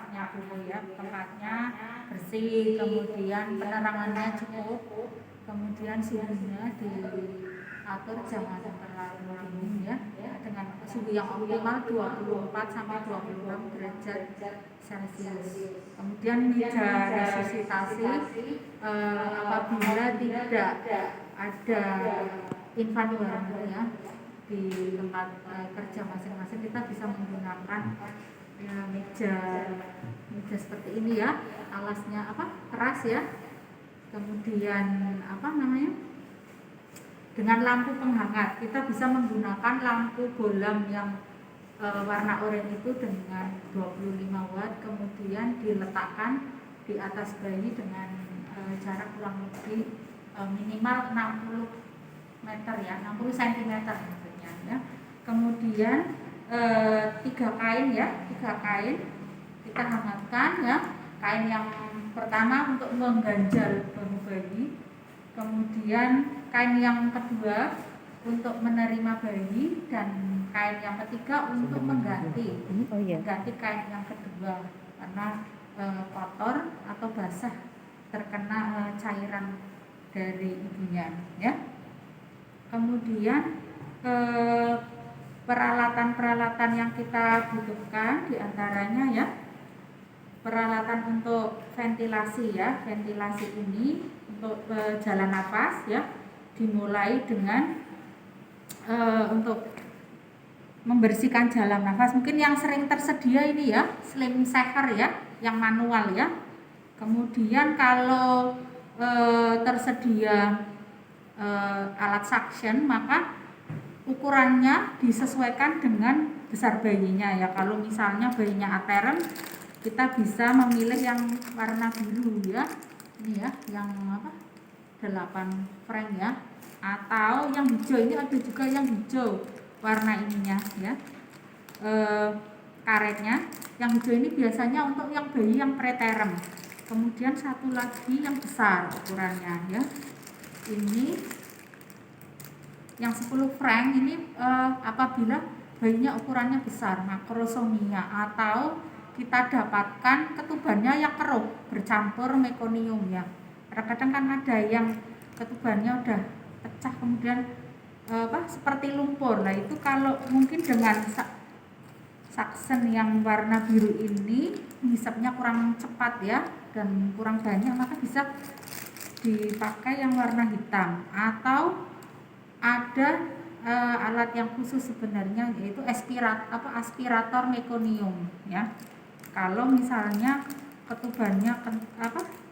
tempatnya dulu ya, tempatnya bersih, kemudian penerangannya cukup, kemudian suhunya diatur jangan terlalu dingin ya, dengan suhu yang optimal 24 sampai 26 derajat Celcius. Kemudian meja resusitasi apabila tidak ada infan ya di tempat kerja masing-masing, kita bisa menggunakan meja seperti ini ya, alasnya keras ya, kemudian dengan lampu penghangat. Kita bisa menggunakan lampu bolam yang warna oranye itu dengan 25 watt, kemudian diletakkan di atas bayi dengan jarak kurang lebih minimal 60 meter ya, 60 cm maksudnya ya. Kemudian 3 kain kita hangatkan ya. Kain yang pertama untuk mengganjal bahu bayi, kemudian kain yang kedua untuk menerima bayi, dan kain yang ketiga untuk mengganti kain yang kedua karena kotor atau basah terkena cairan dari ibunya ya. Kemudian peralatan-peralatan yang kita butuhkan diantaranya ya, peralatan untuk ventilasi ya. Ventilasi ini untuk jalan nafas ya, dimulai dengan untuk membersihkan jalan nafas. Mungkin yang sering tersedia ini ya, slim saver ya, yang manual ya. Kemudian kalau tersedia alat suction, maka ukurannya disesuaikan dengan besar bayinya ya. Kalau misalnya bayinya aterem, kita bisa memilih yang warna biru ya, ini ya, yang 8 frank ya, atau yang hijau. Ini ada juga yang hijau warna ininya ya, karetnya. Yang hijau ini biasanya untuk yang bayi yang preterm. Kemudian satu lagi yang besar ukurannya ya, ini yang 10 frank ini apabila bayinya ukurannya besar, makrosomia, atau kita dapatkan ketubannya yang keruh bercampur mekonium ya. Kadang-kadang kan ada yang ketubannya udah pecah kemudian seperti lumpur. Nah itu kalau mungkin dengan suction yang warna biru ini ngisapnya kurang cepat ya dan kurang banyak, maka bisa dipakai yang warna hitam, atau ada alat yang khusus sebenarnya, yaitu aspirator mekonium ya. Kalau misalnya ketubannya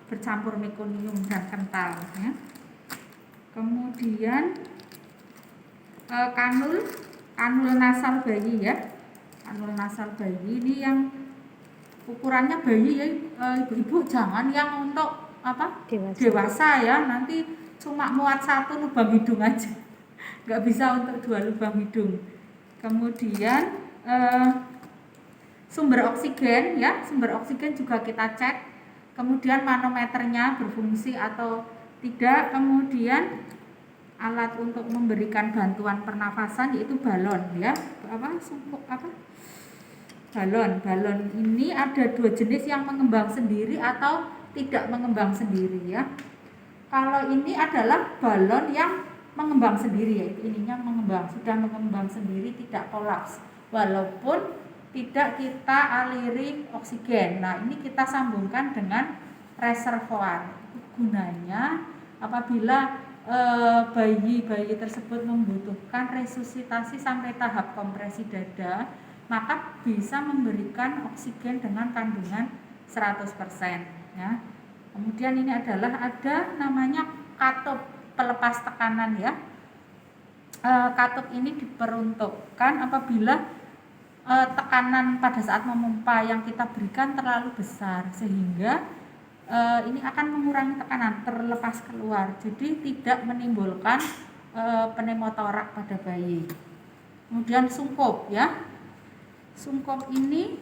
bercampur mekonium dan kental ya. Kemudian kanul nasal bayi ya. Kanul nasal bayi ini yang ukurannya bayi ya, ibu-ibu jangan yang untuk dewasa ya, nanti cuma muat 1 lubang hidung aja, nggak bisa untuk 2 lubang hidung. Kemudian sumber oksigen ya, sumber oksigen juga kita cek, kemudian manometernya berfungsi atau tidak. Kemudian alat untuk memberikan bantuan pernafasan yaitu balon ya, balon ini ada 2 jenis, yang mengembang sendiri atau tidak mengembang sendiri ya. Kalau ini adalah balon yang mengembang sendiri, yaitu ininya sudah mengembang sendiri, tidak kolaps walaupun tidak kita aliri oksigen. Nah ini kita sambungkan dengan reservoir. Gunanya apabila bayi tersebut membutuhkan resusitasi sampai tahap kompresi dada, maka bisa memberikan oksigen dengan kandungan 100% ya. Kemudian ini adalah ada namanya katup pelepas tekanan ya. Katup ini diperuntukkan apabila tekanan pada saat memompa yang kita berikan terlalu besar, sehingga ini akan mengurangi tekanan, terlepas keluar, jadi tidak menimbulkan pneumotorak pada bayi. Kemudian sungkup ya. Sungkup ini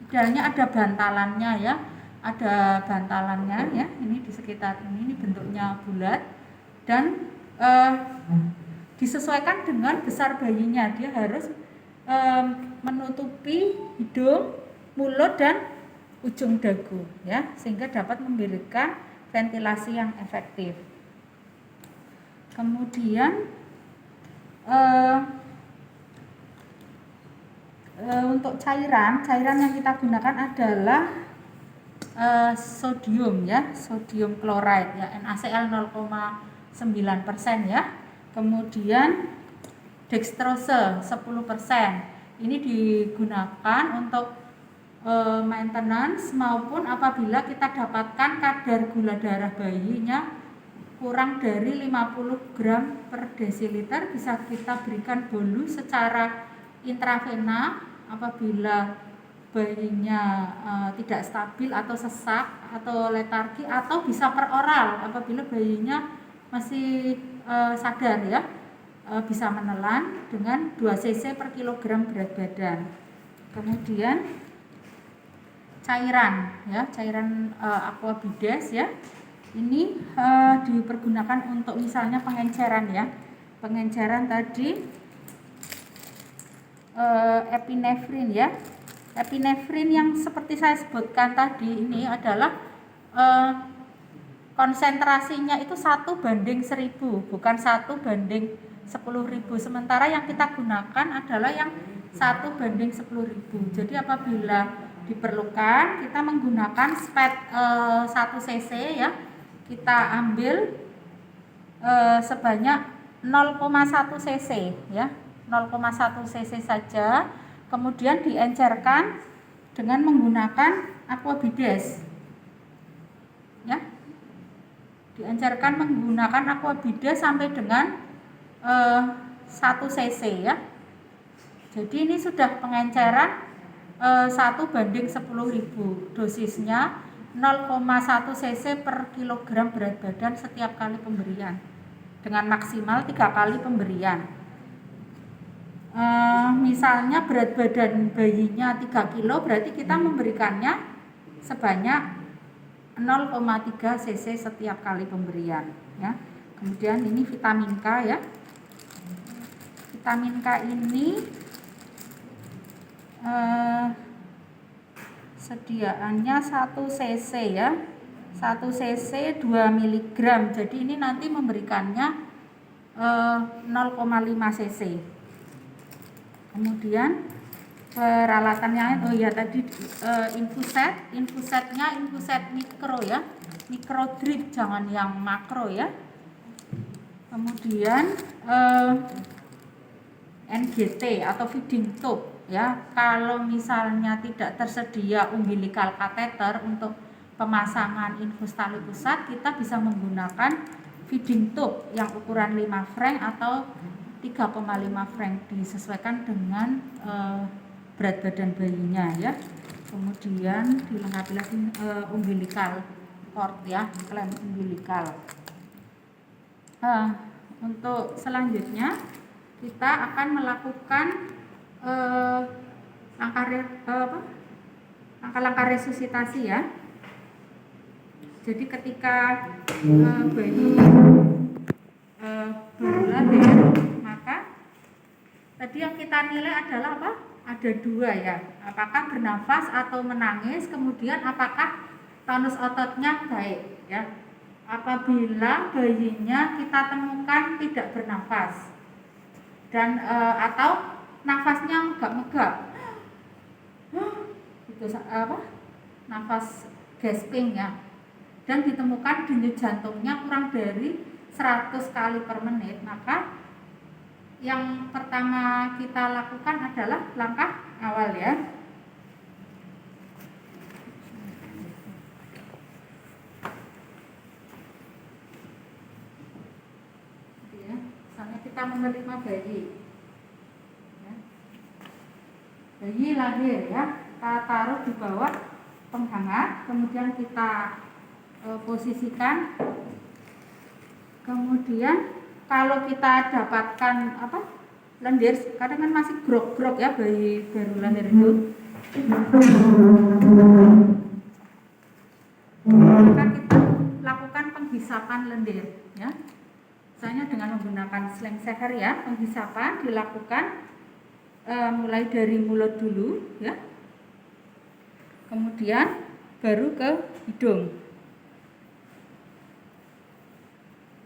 idealnya ada bantalannya ya, ada bantalannya ya, ini di sekitar ini bentuknya bulat dan disesuaikan dengan besar bayinya. Dia harus menutupi hidung, mulut dan ujung dagu ya, sehingga dapat memberikan ventilasi yang efektif. Kemudian untuk cairan yang kita gunakan adalah sodium ya, sodium chloride ya, NaCl 0,9% ya. Kemudian dextrose 10%. Ini digunakan untuk maintenance maupun apabila kita dapatkan kadar gula darah bayinya kurang dari 50 gram per desiliter, bisa kita berikan bolus secara intravena apabila bayinya tidak stabil atau sesak atau letargi, atau bisa per oral apabila bayinya masih sadar ya, bisa menelan dengan 2 cc per kilogram berat badan. Kemudian cairan ya, cairan aquabides ya, ini dipergunakan untuk misalnya pengenceran ya, pengenceran tadi epinefrin ya. Epinefrin yang seperti saya sebutkan tadi ini adalah konsentrasinya itu 1:1000, bukan 1:10.000. Sementara yang kita gunakan adalah yang 1:10.000. Jadi apabila diperlukan kita menggunakan SPED 1 cc ya, kita ambil sebanyak 0,1 cc ya, 0,1 cc saja, kemudian diencerkan dengan menggunakan aquabides ya, diencerkan menggunakan aquabides sampai dengan 1 cc ya. Jadi ini sudah pengenceran 1:10.000, dosisnya 0,1 cc per kilogram berat badan setiap kali pemberian, dengan maksimal 3 kali pemberian. Misalnya berat badan bayinya 3 kilo, berarti kita memberikannya sebanyak 0,3 cc setiap kali pemberian ya. Kemudian ini vitamin K ya. Vitamin K ini sediaannya 1 cc ya, 1 cc 2 mg. Jadi ini nanti memberikannya 0,5 cc. Kemudian peralatannya tadi infusetnya infuset mikro ya, mikro drip, jangan yang makro ya. Kemudian NGT atau feeding tube ya, kalau misalnya tidak tersedia umbilical catheter untuk pemasangan infus tali pusat, kita bisa menggunakan feeding tube yang ukuran 5 frank atau 3,5 frank, disesuaikan dengan berat badan bayinya ya. Kemudian dilengkapi lagi umbilical cord ya, klem umbilical. Untuk selanjutnya kita akan melakukan langkah-langkah resusitasi ya. Jadi ketika bayi baru lahir, maka tadi yang kita nilai adalah apa? Ada 2 ya. Apakah bernafas atau menangis, kemudian apakah tonus ototnya baik ya. Apabila bayinya kita temukan tidak bernafas dan atau nafasnya megap-megap, itu nafas gasping ya, dan ditemukan denyut jantungnya kurang dari 100 kali per menit, maka yang pertama kita lakukan adalah langkah awal ya. Misalnya kita menerima bayi ya. Bayi lahir ya, kita taruh di bawah penghangat, kemudian kita posisikan. Kemudian kalau kita dapatkan lendir, kadang kan masih grog-grog ya bayi baru lahir itu, maka kita lakukan penghisapan lendir ya. Misalnya dengan menggunakan sling seher ya, penghisapan dilakukan mulai dari mulut dulu ya. Kemudian baru ke hidung.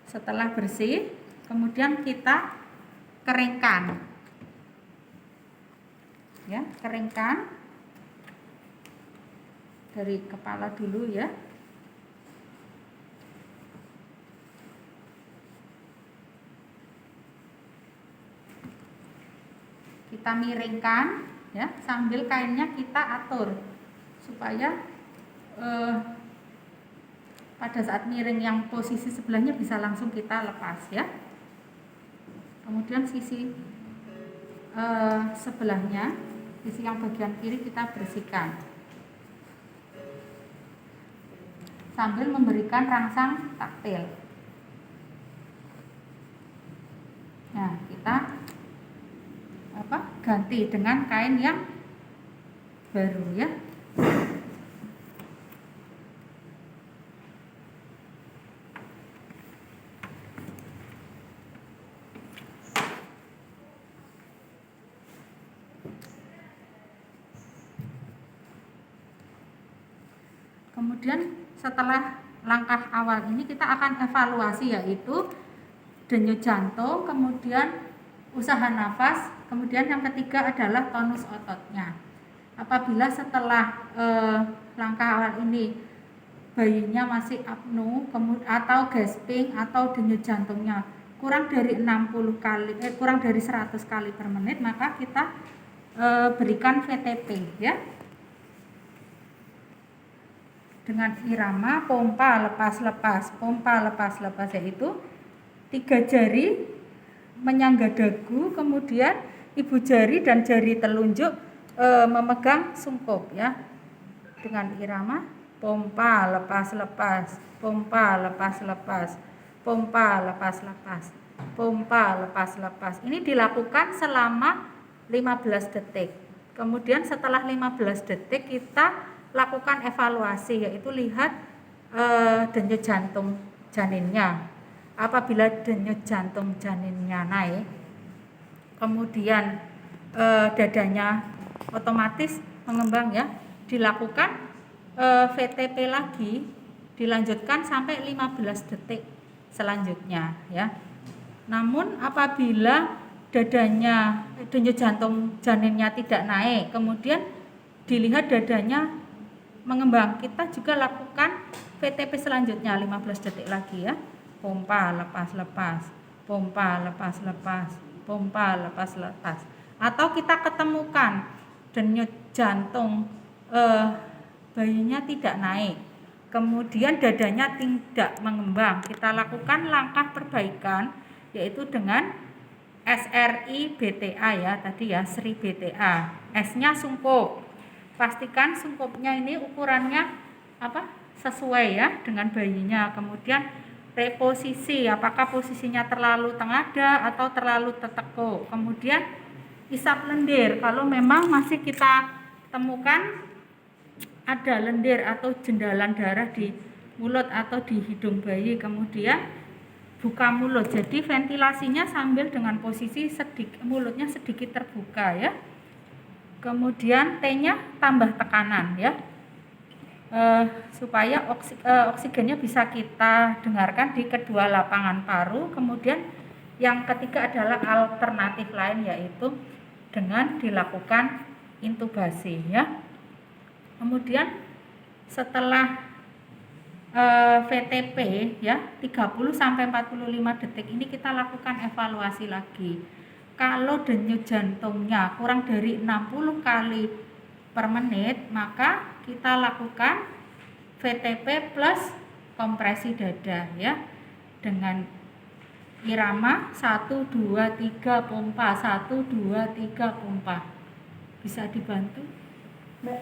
Setelah bersih, kemudian kita keringkan. Ya, keringkan dari kepala dulu ya. Kita miringkan ya, sambil kainnya kita atur supaya pada saat miring yang posisi sebelahnya bisa langsung kita lepas ya. Kemudian sisi sebelahnya, sisi yang bagian kiri kita bersihkan sambil memberikan rangsang taktil. Nah, kita ganti dengan kain yang baru ya. Kemudian setelah langkah awal ini kita akan evaluasi, yaitu denyut jantung, kemudian usaha nafas, kemudian yang ketiga adalah tonus ototnya. Apabila setelah langkah awal ini bayinya masih apnu atau gasping atau denyut jantungnya kurang dari 60 kali kurang dari 100 kali per menit, maka kita berikan VTP ya. Dengan irama pompa lepas-lepas, pompa lepas-lepas, yaitu 3 jari menyangga dagu, kemudian ibu jari dan jari telunjuk memegang sungkup ya. Dengan irama pompa lepas-lepas, pompa lepas-lepas, pompa lepas-lepas, pompa lepas-lepas. Ini dilakukan selama 15 detik. Kemudian setelah 15 detik kita lakukan evaluasi, yaitu lihat denyut jantung janinnya. Apabila denyut jantung janinnya naik, kemudian dadanya otomatis mengembang ya, dilakukan VTP lagi, dilanjutkan sampai 15 detik selanjutnya ya. Namun apabila dadanya denyut jantung janinnya tidak naik, kemudian dilihat dadanya mengembang, kita juga lakukan VTP selanjutnya 15 detik lagi ya. Pompa lepas-lepas, pompa lepas-lepas, pompa lepas-lepas. Atau kita ketemukan denyut jantung bayinya tidak naik, kemudian dadanya tidak mengembang, kita lakukan langkah perbaikan, yaitu dengan SRI BTA ya, tadi ya, SRI BTA. S-nya sungkup. Pastikan sungkupnya ini ukurannya sesuai ya dengan bayinya. Kemudian reposisi, apakah posisinya terlalu tengadah atau terlalu tertekuk. Kemudian isap lendir, kalau memang masih kita temukan ada lendir atau jendalan darah di mulut atau di hidung bayi, kemudian buka mulut, jadi ventilasinya sambil dengan posisi mulutnya sedikit terbuka ya. Kemudian T-nya tambah tekanan ya, supaya oksigennya bisa kita dengarkan di kedua lapangan paru. Kemudian yang ketiga adalah alternatif lain, yaitu dengan dilakukan intubasi ya. Kemudian setelah VTP ya 30-45 detik ini kita lakukan evaluasi lagi. Kalau denyut jantungnya kurang dari 60 kali per menit, maka kita lakukan VTP plus kompresi dada ya, dengan irama 1 2 3 pompa, 1 2 3 pompa. Bisa dibantu, Mbak?